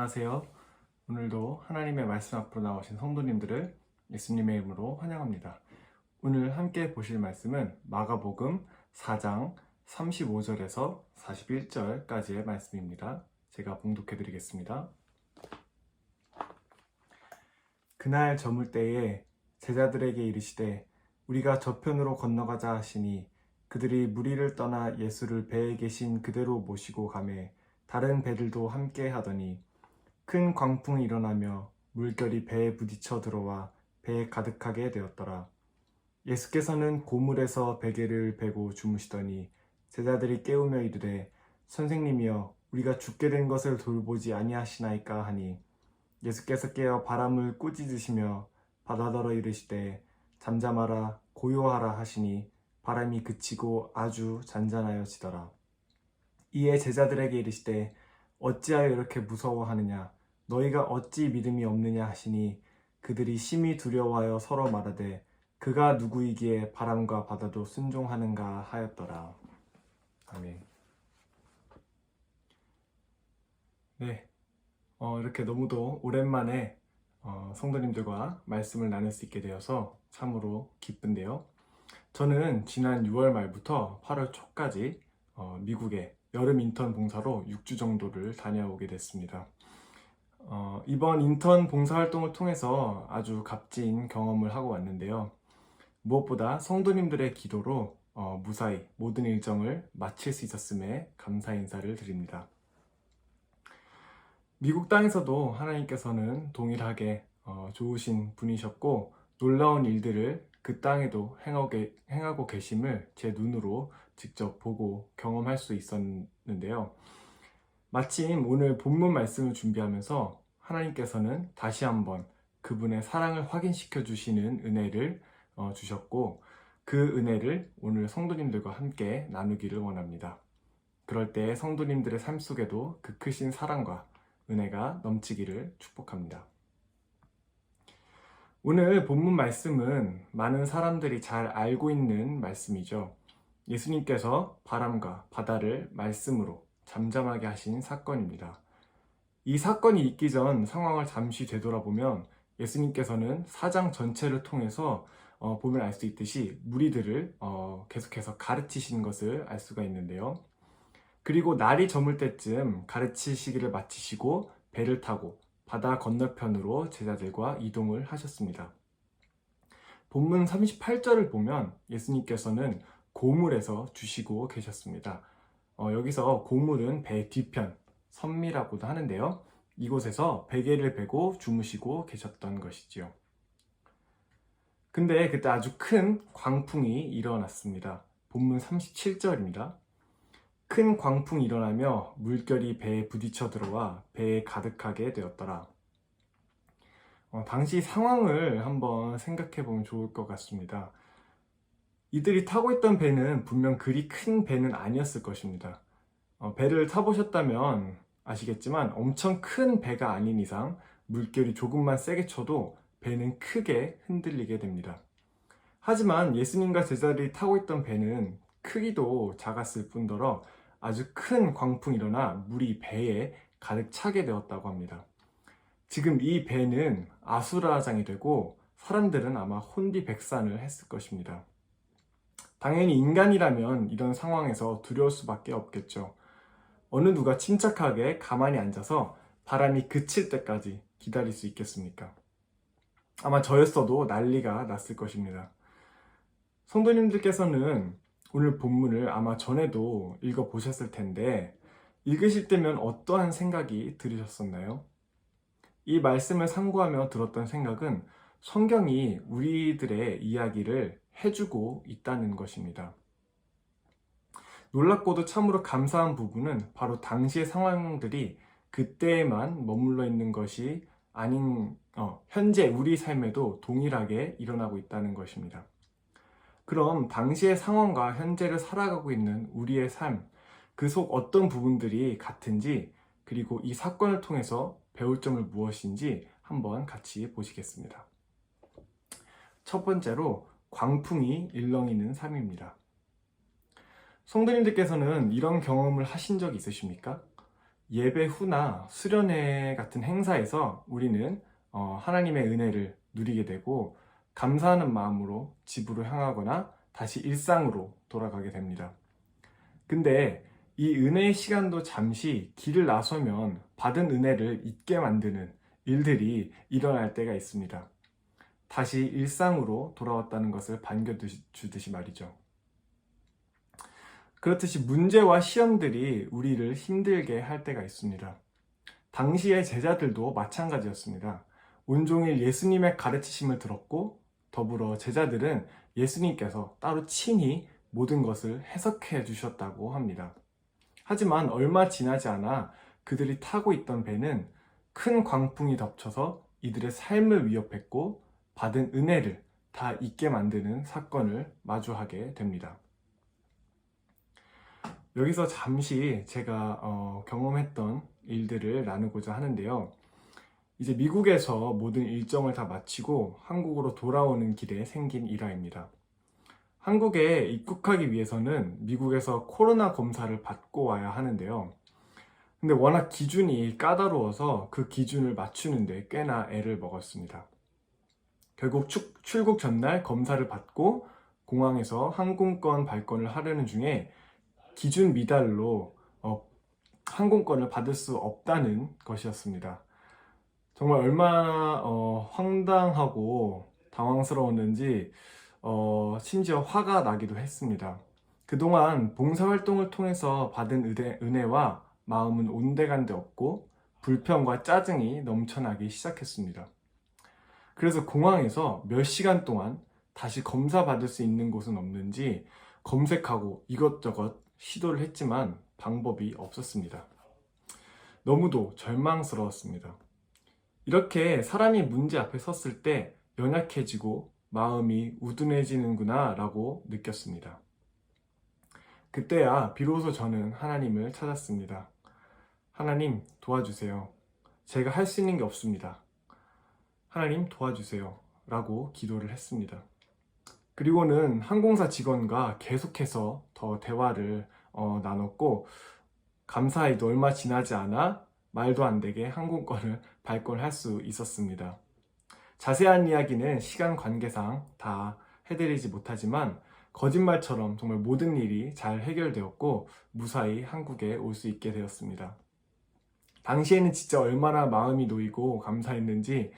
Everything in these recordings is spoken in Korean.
안녕하세요. 오늘도 하나님의 말씀 앞으로 나오신 성도님들을 예수님의 이름으로 환영합니다. 오늘 함께 보실 말씀은 마가복음 4장 35절에서 41절까지의 말씀입니다. 제가 봉독해 드리겠습니다. 그날 저물 때에 제자들에게 이르시되 우리가 저편으로 건너가자 하시니 그들이 무리를 떠나 예수를 배에 계신 그대로 모시고 가매 다른 배들도 함께 하더니 큰 광풍이 일어나며 물결이 배에 부딪혀 들어와 배에 가득하게 되었더라. 예수께서는 고물에서 베개를 베고 주무시더니 제자들이 깨우며 이르되 선생님이여 우리가 죽게 된 것을 돌보지 아니하시나이까 하니 예수께서 깨어 바람을 꾸짖으시며 바다더러 이르시되 잠잠하라 고요하라 하시니 바람이 그치고 아주 잔잔하여지더라. 이에 제자들에게 이르시되 어찌하여 이렇게 무서워하느냐 너희가 어찌 믿음이 없느냐 하시니 그들이 심히 두려워하여 서로 말하되 그가 누구이기에 바람과 바다도 순종하는가 하였더라. 아멘. 네, 이렇게 너무도 오랜만에 성도님들과 말씀을 나눌 수 있게 되어서 참으로 기쁜데요. 저는 지난 6월 말부터 8월 초까지 미국에 여름 인턴 봉사로 6주 정도를 다녀오게 됐습니다. 이번 인턴 봉사활동을 통해서 아주 값진 경험을 하고 왔는데요. 무엇보다 성도님들의 기도로 무사히 모든 일정을 마칠 수 있었음에 감사 인사를 드립니다. 미국 땅에서도 하나님께서는 동일하게 좋으신 분이셨고 놀라운 일들을 그 땅에도 행하고 계심을 제 눈으로 직접 보고 경험할 수 있었는데요. 마침 오늘 본문 말씀을 준비하면서 하나님께서는 다시 한번 그분의 사랑을 확인시켜 주시는 은혜를 주셨고 그 은혜를 오늘 성도님들과 함께 나누기를 원합니다. 그럴 때 성도님들의 삶 속에도 그 크신 사랑과 은혜가 넘치기를 축복합니다. 오늘 본문 말씀은 많은 사람들이 잘 알고 있는 말씀이죠. 예수님께서 바람과 바다를 말씀으로 잠잠하게 하신 사건입니다. 이 사건이 있기 전 상황을 잠시 되돌아보면 예수님께서는 사장 전체를 통해서 보면 알 수 있듯이 무리들을 계속해서 가르치신 것을 알 수가 있는데요. 그리고 날이 저물 때쯤 가르치시기를 마치시고 배를 타고 바다 건너편으로 제자들과 이동을 하셨습니다. 본문 38절을 보면 예수님께서는 고물에서 주시고 계셨습니다. 여기서 고물은 배 뒤편, 선미라고도 하는데요. 이곳에서 베개를 베고 주무시고 계셨던 것이지요. 근데 그때 아주 큰 광풍이 일어났습니다. 본문 37절입니다. 큰 광풍이 일어나며 물결이 배에 부딪혀 들어와 배에 가득하게 되었더라. 당시 상황을 한번 생각해 보면 좋을 것 같습니다. 이들이 타고 있던 배는 분명 그리 큰 배는 아니었을 것입니다. 배를 타보셨다면 아시겠지만 엄청 큰 배가 아닌 이상 물결이 조금만 세게 쳐도 배는 크게 흔들리게 됩니다. 하지만 예수님과 제자들이 타고 있던 배는 크기도 작았을 뿐더러 아주 큰 광풍이 일어나 물이 배에 가득 차게 되었다고 합니다. 지금 이 배는 아수라장이 되고 사람들은 아마 혼비백산을 했을 것입니다. 당연히 인간이라면 이런 상황에서 두려울 수밖에 없겠죠. 어느 누가 침착하게 가만히 앉아서 바람이 그칠 때까지 기다릴 수 있겠습니까? 아마 저였어도 난리가 났을 것입니다. 성도님들께서는 오늘 본문을 아마 전에도 읽어보셨을 텐데 읽으실 때면 어떠한 생각이 들으셨었나요? 이 말씀을 상고하며 들었던 생각은 성경이 우리들의 이야기를 해주고 있다는 것입니다. 놀랍고도 참으로 감사한 부분은 바로 당시의 상황들이 그때에만 머물러 있는 것이 아닌 현재 우리 삶에도 동일하게 일어나고 있다는 것입니다. 그럼 당시의 상황과 현재를 살아가고 있는 우리의 삶, 그 속 어떤 부분들이 같은지 그리고 이 사건을 통해서 배울 점을 무엇인지 한번 같이 보시겠습니다. 첫 번째로 광풍이 일렁이는 삶입니다. 성도님들께서는 이런 경험을 하신 적 있으십니까? 예배 후나 수련회 같은 행사에서 우리는 하나님의 은혜를 누리게 되고 감사하는 마음으로 집으로 향하거나 다시 일상으로 돌아가게 됩니다. 근데 이 은혜의 시간도 잠시 길을 나서면 받은 은혜를 잊게 만드는 일들이 일어날 때가 있습니다. 다시 일상으로 돌아왔다는 것을 반겨주듯이 말이죠. 그렇듯이 문제와 시험들이 우리를 힘들게 할 때가 있습니다. 당시의 제자들도 마찬가지였습니다. 온종일 예수님의 가르치심을 들었고 더불어 제자들은 예수님께서 따로 친히 모든 것을 해석해 주셨다고 합니다. 하지만 얼마 지나지 않아 그들이 타고 있던 배는 큰 광풍이 덮쳐서 이들의 삶을 위협했고 받은 은혜를 다 잊게 만드는 사건을 마주하게 됩니다. 여기서 잠시 제가 경험했던 일들을 나누고자 하는데요. 이제 미국에서 모든 일정을 다 마치고 한국으로 돌아오는 길에 생긴 일화입니다. 한국에 입국하기 위해서는 미국에서 코로나 검사를 받고 와야 하는데요. 근데 워낙 기준이 까다로워서 그 기준을 맞추는데 꽤나 애를 먹었습니다. 결국 출국 전날 검사를 받고 공항에서 항공권 발권을 하려는 중에 기준 미달로 항공권을 받을 수 없다는 것이었습니다. 정말 얼마나 황당하고 당황스러웠는지 심지어 화가 나기도 했습니다. 그동안 봉사활동을 통해서 받은 은혜와 마음은 온데간데 없고 불평과 짜증이 넘쳐나기 시작했습니다. 그래서 공항에서 몇 시간 동안 다시 검사받을 수 있는 곳은 없는지 검색하고 이것저것 시도를 했지만 방법이 없었습니다. 너무도 절망스러웠습니다. 이렇게 사람이 문제 앞에 섰을 때 연약해지고 마음이 우둔해지는구나 라고 느꼈습니다. 그때야 비로소 저는 하나님을 찾았습니다. 하나님 도와주세요. 제가 할 수 있는 게 없습니다. 하나님 도와주세요 라고 기도를 했습니다. 그리고는 항공사 직원과 계속해서 더 대화를 나눴고 감사히도 얼마 지나지 않아 말도 안 되게 항공권을 발권할 수 있었습니다. 자세한 이야기는 시간 관계상 다 해드리지 못하지만 거짓말처럼 정말 모든 일이 잘 해결되었고 무사히 한국에 올 수 있게 되었습니다. 당시에는 진짜 얼마나 마음이 놓이고 감사했는지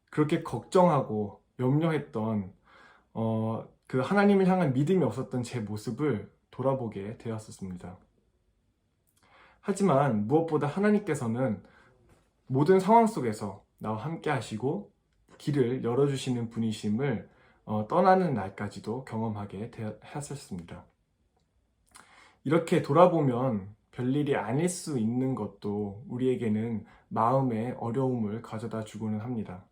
그렇게 걱정하고 염려했던 그 하나님을 향한 믿음이 없었던 제 모습을 돌아보게 되었었습니다. 하지만 무엇보다 하나님께서는 모든 상황 속에서 나와 함께 하시고 길을 열어주시는 분이심을 떠나는 날까지도 경험하게 하셨습니다. 이렇게 돌아보면 별일이 아닐 수 있는 것도 우리에게는 마음의 어려움을 가져다 주고는 합니다.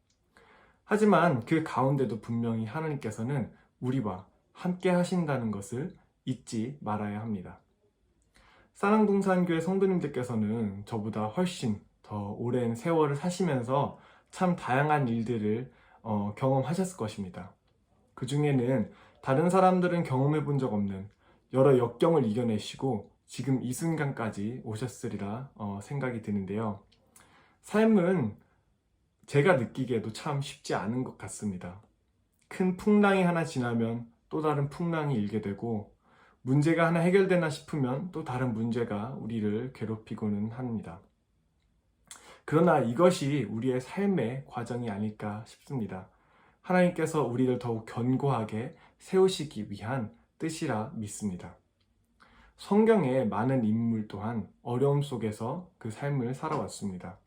하지만 그 가운데도 분명히 하나님께서는 우리와 함께 하신다는 것을 잊지 말아야 합니다. 사랑봉산교회 성도님들께서는 저보다 훨씬 더 오랜 세월을 사시면서 참 다양한 일들을 경험하셨을 것입니다. 그 중에는 다른 사람들은 경험해 본 적 없는 여러 역경을 이겨내시고 지금 이 순간까지 오셨으리라 생각이 드는데요. 삶은 제가 느끼기에도 참 쉽지 않은 것 같습니다. 큰 풍랑이 하나 지나면 또 다른 풍랑이 일게 되고 문제가 하나 해결되나 싶으면 또 다른 문제가 우리를 괴롭히고는 합니다. 그러나 이것이 우리의 삶의 과정이 아닐까 싶습니다. 하나님께서 우리를 더욱 견고하게 세우시기 위한 뜻이라 믿습니다. 성경의 많은 인물 또한 어려움 속에서 그 삶을 살아왔습니다.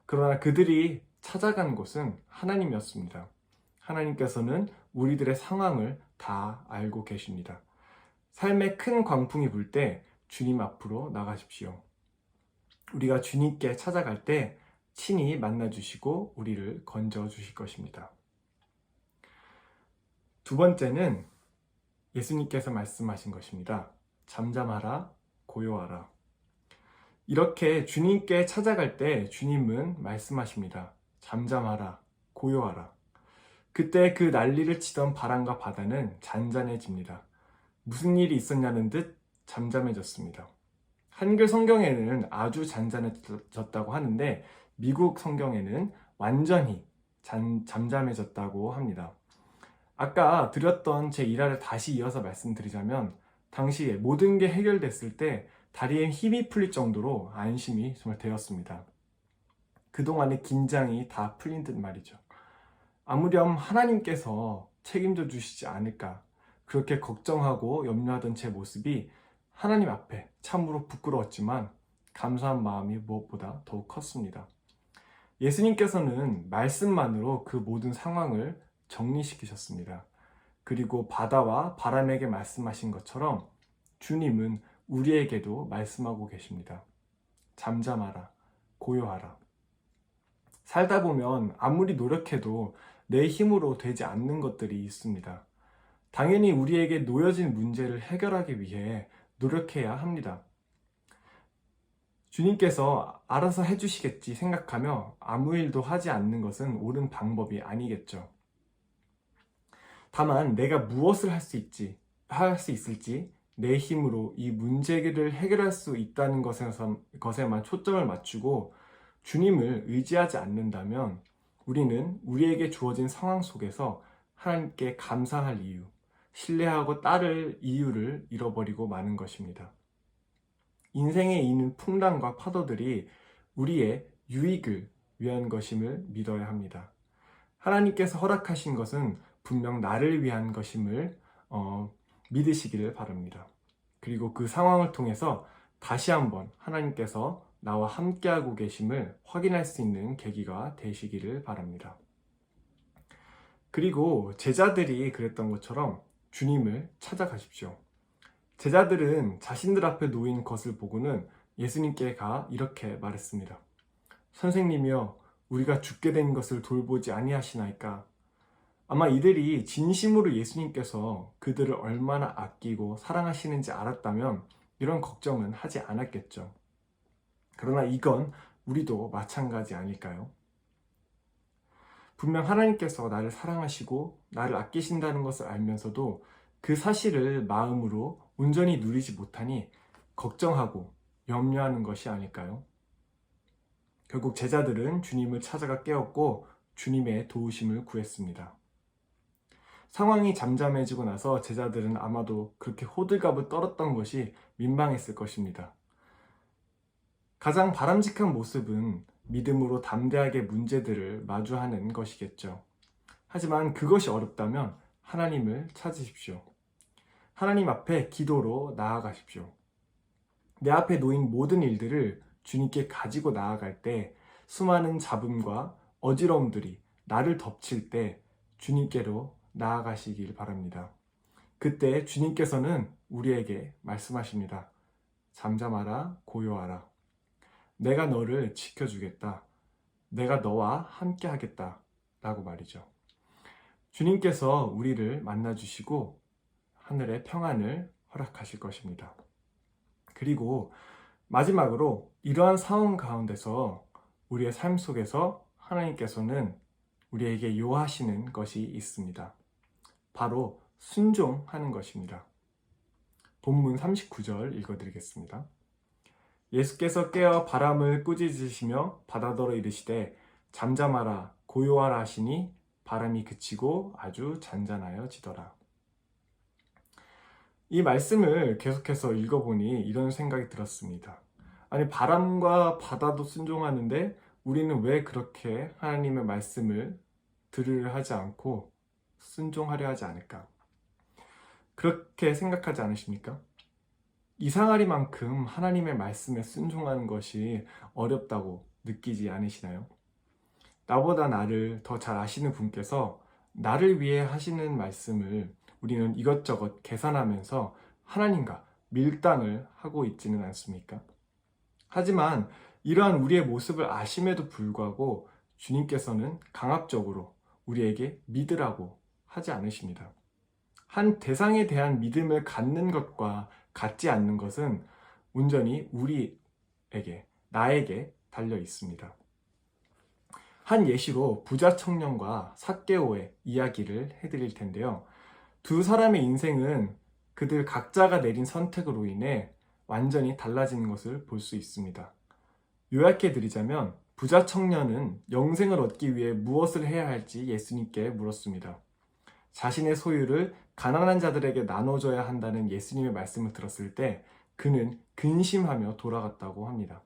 그러나 그들이 찾아간 곳은 하나님이었습니다. 하나님께서는 우리들의 상황을 다 알고 계십니다. 삶에 큰 광풍이 불 때 주님 앞으로 나가십시오. 우리가 주님께 찾아갈 때 친히 만나주시고 우리를 건져주실 것입니다. 두 번째는 예수님께서 말씀하신 것입니다. 잠잠하라, 고요하라. 이렇게 주님께 찾아갈 때 주님은 말씀하십니다. 잠잠하라, 고요하라. 그때 그 난리를 치던 바람과 바다는 잔잔해집니다. 무슨 일이 있었냐는 듯 잠잠해졌습니다. 한글 성경에는 아주 잔잔해졌다고 하는데 미국 성경에는 완전히 잠잠해졌다고 합니다. 아까 드렸던 제 일화를 다시 이어서 말씀드리자면 당시에 모든 게 해결됐을 때 다리에 힘이 풀릴 정도로 안심이 정말 되었습니다. 그동안의 긴장이 다 풀린 듯 말이죠. 아무렴 하나님께서 책임져 주시지 않을까 그렇게 걱정하고 염려하던 제 모습이 하나님 앞에 참으로 부끄러웠지만 감사한 마음이 무엇보다 더욱 컸습니다. 예수님께서는 말씀만으로 그 모든 상황을 정리시키셨습니다. 그리고 바다와 바람에게 말씀하신 것처럼 주님은 우리에게도 말씀하고 계십니다. 잠잠하라, 고요하라. 살다 보면 아무리 노력해도 내 힘으로 되지 않는 것들이 있습니다. 당연히 우리에게 놓여진 문제를 해결하기 위해 노력해야 합니다. 주님께서 알아서 해주시겠지 생각하며 아무 일도 하지 않는 것은 옳은 방법이 아니겠죠. 다만 내가 무엇을 할 수 있을지 내 힘으로 이 문제를 해결할 수 있다는 것에만 초점을 맞추고 주님을 의지하지 않는다면 우리는 우리에게 주어진 상황 속에서 하나님께 감사할 이유, 신뢰하고 따를 이유를 잃어버리고 마는 것입니다. 인생에 있는 풍랑과 파도들이 우리의 유익을 위한 것임을 믿어야 합니다. 하나님께서 허락하신 것은 분명 나를 위한 것임을 믿으시기를 바랍니다. 그리고 그 상황을 통해서 다시 한번 하나님께서 나와 함께하고 계심을 확인할 수 있는 계기가 되시기를 바랍니다. 그리고 제자들이 그랬던 것처럼 주님을 찾아가십시오. 제자들은 자신들 앞에 놓인 것을 보고는 예수님께 가 이렇게 말했습니다. 선생님이여, 우리가 죽게 된 것을 돌보지 아니하시나이까? 아마 이들이 진심으로 예수님께서 그들을 얼마나 아끼고 사랑하시는지 알았다면 이런 걱정은 하지 않았겠죠. 그러나 이건 우리도 마찬가지 아닐까요? 분명 하나님께서 나를 사랑하시고 나를 아끼신다는 것을 알면서도 그 사실을 마음으로 온전히 누리지 못하니 걱정하고 염려하는 것이 아닐까요? 결국 제자들은 주님을 찾아가 깨웠고 주님의 도우심을 구했습니다. 상황이 잠잠해지고 나서 제자들은 아마도 그렇게 호들갑을 떨었던 것이 민망했을 것입니다. 가장 바람직한 모습은 믿음으로 담대하게 문제들을 마주하는 것이겠죠. 하지만 그것이 어렵다면 하나님을 찾으십시오. 하나님 앞에 기도로 나아가십시오. 내 앞에 놓인 모든 일들을 주님께 가지고 나아갈 때 수많은 잡음과 어지러움들이 나를 덮칠 때 주님께로 나아가시길 바랍니다. 그때 주님께서는 우리에게 말씀하십니다. 잠잠하라, 고요하라. 내가 너를 지켜주겠다. 내가 너와 함께 하겠다. 라고 말이죠. 주님께서 우리를 만나주시고 하늘의 평안을 허락하실 것입니다. 그리고 마지막으로 이러한 상황 가운데서 우리의 삶 속에서 하나님께서는 우리에게 요하시는 것이 있습니다. 바로 순종하는 것입니다. 본문 39절 읽어드리겠습니다. 예수께서 깨어 바람을 꾸짖으시며 바다더러 이르시되 잠잠하라 고요하라 하시니 바람이 그치고 아주 잔잔하여지더라. 이 말씀을 계속해서 읽어보니 이런 생각이 들었습니다. 아니, 바람과 바다도 순종하는데 우리는 왜 그렇게 하나님의 말씀을 들으려 하지 않고 순종하려 하지 않을까? 그렇게 생각하지 않으십니까? 이상하리만큼 하나님의 말씀에 순종하는 것이 어렵다고 느끼지 않으시나요? 나보다 나를 더 잘 아시는 분께서 나를 위해 하시는 말씀을 우리는 이것저것 계산하면서 하나님과 밀당을 하고 있지는 않습니까? 하지만 이러한 우리의 모습을 아심에도 불구하고 주님께서는 강압적으로 우리에게 믿으라고 하지 않으십니다. 한 대상에 대한 믿음을 갖는 것과 갖지 않는 것은 온전히 우리에게, 나에게 달려 있습니다. 한 예시로 부자 청년과 삭개오의 이야기를 해드릴 텐데요. 두 사람의 인생은 그들 각자가 내린 선택으로 인해 완전히 달라지는 것을 볼 수 있습니다. 요약해 드리자면 부자 청년은 영생을 얻기 위해 무엇을 해야 할지 예수님께 물었습니다. 자신의 소유를 가난한 자들에게 나눠줘야 한다는 예수님의 말씀을 들었을 때 그는 근심하며 돌아갔다고 합니다.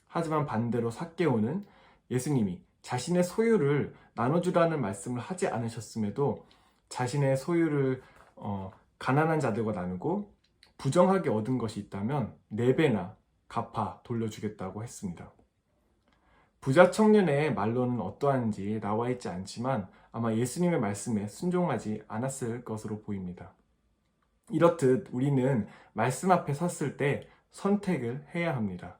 하지만 반대로 삭개오는 예수님이 자신의 소유를 나눠주라는 말씀을 하지 않으셨음에도 자신의 소유를 가난한 자들과 나누고 부정하게 얻은 것이 있다면 4배나 갚아 돌려주겠다고 했습니다. 부자 청년의 말로는 어떠한지 나와 있지 않지만 아마 예수님의 말씀에 순종하지 않았을 것으로 보입니다. 이렇듯 우리는 말씀 앞에 섰을 때 선택을 해야 합니다.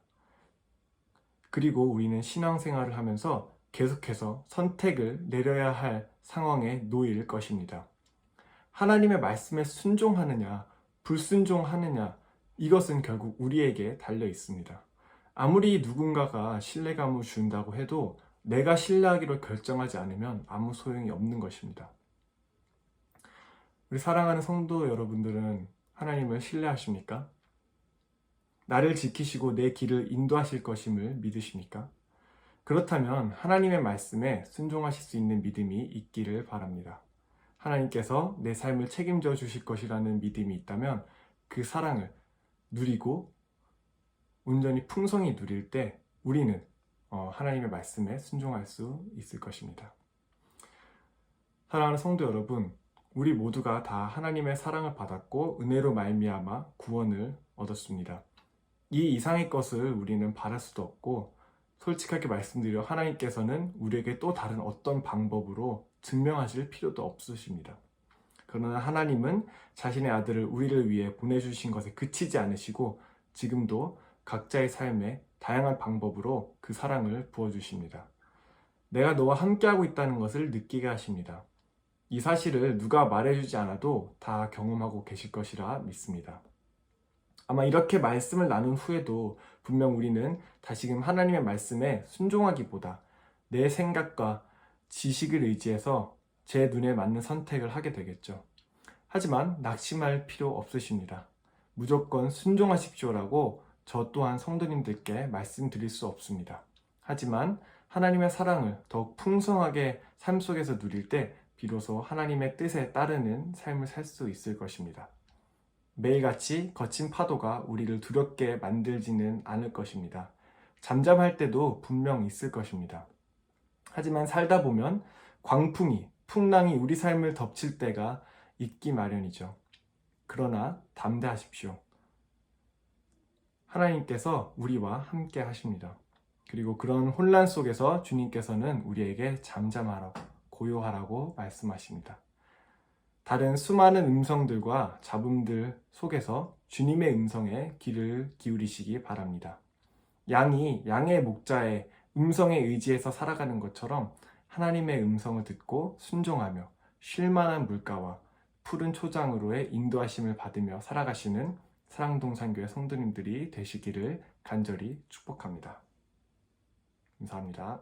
그리고 우리는 신앙생활을 하면서 계속해서 선택을 내려야 할 상황에 놓일 것입니다. 하나님의 말씀에 순종하느냐, 불순종하느냐, 이것은 결국 우리에게 달려 있습니다. 아무리 누군가가 신뢰감을 준다고 해도 내가 신뢰하기로 결정하지 않으면 아무 소용이 없는 것입니다. 우리 사랑하는 성도 여러분들은 하나님을 신뢰하십니까? 나를 지키시고 내 길을 인도하실 것임을 믿으십니까? 그렇다면 하나님의 말씀에 순종하실 수 있는 믿음이 있기를 바랍니다. 하나님께서 내 삶을 책임져 주실 것이라는 믿음이 있다면 그 사랑을 누리고 온전히 풍성히 누릴 때 우리는 하나님의 말씀에 순종할 수 있을 것입니다. 사랑하는 성도 여러분, 우리 모두가 다 하나님의 사랑을 받았고 은혜로 말미암아 구원을 얻었습니다. 이 이상의 것을 우리는 바랄 수도 없고 솔직하게 말씀드려 하나님께서는 우리에게 또 다른 어떤 방법으로 증명하실 필요도 없으십니다. 그러나 하나님은 자신의 아들을 우리를 위해 보내주신 것에 그치지 않으시고 지금도 각자의 삶에 다양한 방법으로 그 사랑을 부어주십니다. 내가 너와 함께하고 있다는 것을 느끼게 하십니다. 이 사실을 누가 말해주지 않아도 다 경험하고 계실 것이라 믿습니다. 아마 이렇게 말씀을 나눈 후에도 분명 우리는 다시금 하나님의 말씀에 순종하기보다 내 생각과 지식을 의지해서 제 눈에 맞는 선택을 하게 되겠죠. 하지만 낙심할 필요 없으십니다. 무조건 순종하십시오라고 저 또한 성도님들께 말씀드릴 수 없습니다. 하지만 하나님의 사랑을 더욱 풍성하게 삶 속에서 누릴 때 비로소 하나님의 뜻에 따르는 삶을 살 수 있을 것입니다. 매일같이 거친 파도가 우리를 두렵게 만들지는 않을 것입니다. 잠잠할 때도 분명 있을 것입니다. 하지만 살다 보면 광풍이, 풍랑이 우리 삶을 덮칠 때가 있기 마련이죠. 그러나 담대하십시오. 하나님께서 우리와 함께 하십니다. 그리고 그런 혼란 속에서 주님께서는 우리에게 잠잠하라고, 고요하라고 말씀하십니다. 다른 수많은 음성들과 잡음들 속에서 주님의 음성에 귀를 기울이시기 바랍니다. 양이 양의 목자의 음성에 의지해서 살아가는 것처럼 하나님의 음성을 듣고 순종하며 쉴만한 물가와 푸른 초장으로의 인도하심을 받으며 살아가시는 사랑동산교회 성도님들이 되시기를 간절히 축복합니다. 감사합니다.